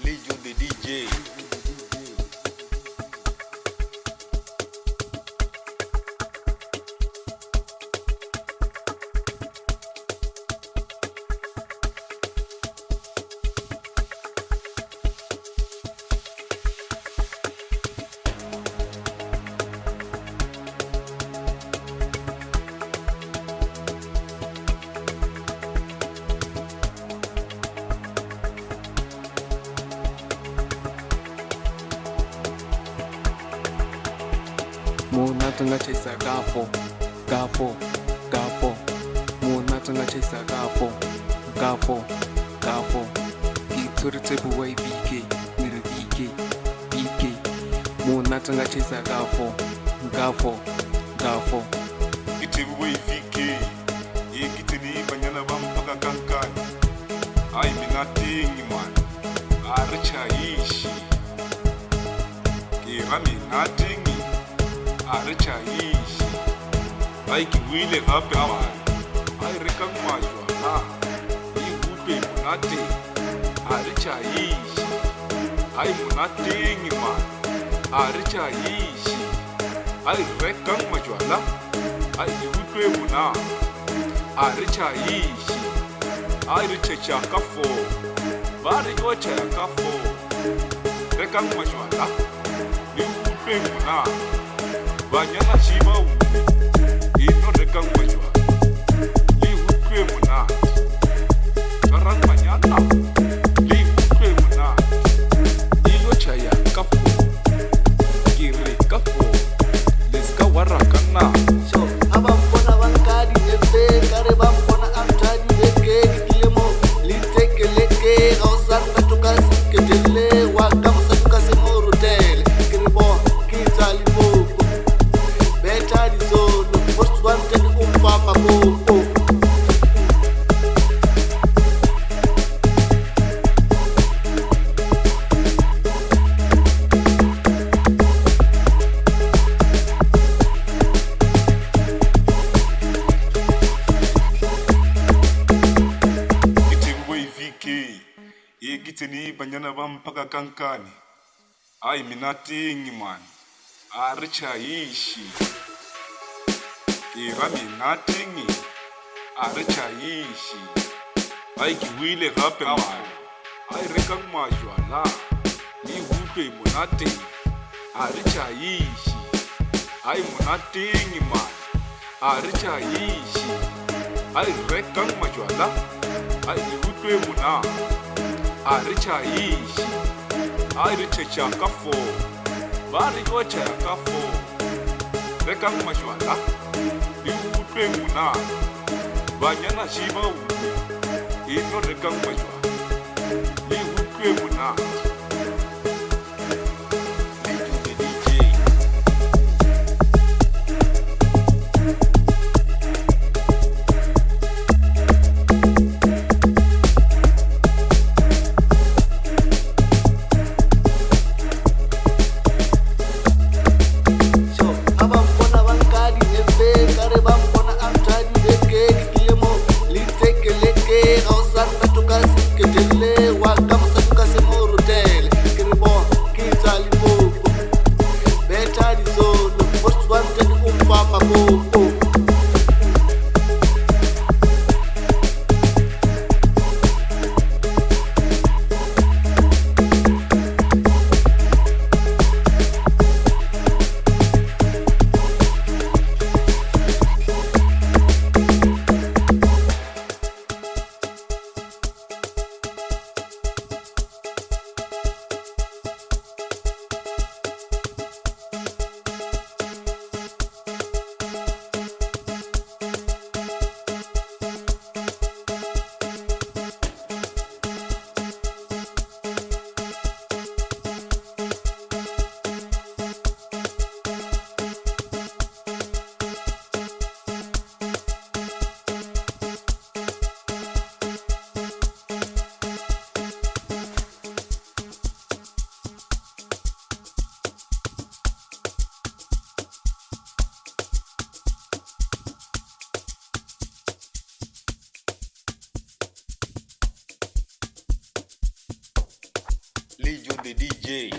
Lijo the DJ. Muna tunga chesa gafo, gafo, gafo. Muna tunga chesa gafo, gafo, gafo. Itur tebu wai BK, nir BK, BK. Muna tunga chesa gafo, gafo, gafo. Itebu wai VK. Ye kitini banyana bampaka kankani. Ai minatingi man. Archa ishi. Kirami natingi. Archa ishi. Ai kiwile gape man. Ai rekang majwa na. Ni gupe munati. Archa ishi. Ai munatingi man. Archa ishi. Ai rekang majwa la. Ai gupe muna. Archa ishi. Ai riche chakafo. Bari gocha yakafo. Rekang majwa la. Ni gupe muna. Banyana chiba ume. Ino rekang majwa. Li gupe muna. Karang banyana. Li gupe muna. Ilo chaya kafo. Kiri kafo. Leska warakana. So, abambona bankadi nebe, kare bambona aftadi leke, kilemo, liteke leke, gausanga tukasi ketele, wakamusa tukasi morutele, kiribo, kitali bobo, betali zolo, most wanted umfama bobo. Ye gitini banyana bampaka kankani. Ai minatingi man. Archa ishi. Kirami natingi. Archa ishi. Ai kiwile gape man. Ai rekang majwa la. Ni hupe munati. Archa ishi. Ai munatingi man. Archa ishi. Ai rekang majwa la. Ai hupe muna. Archa ishi. Ai riche chakafo. Bari gocha yakafo. Rekang majwa la. Ni hupe muna. Banyana chiba ume. Ino rekang majwa. Ni hupe muna. Lijo the DJ. So, abambona bankadi nebe, kare bambona aftadi leke, kilemo, liteke leke, gausanga tukasi Legion the DJ.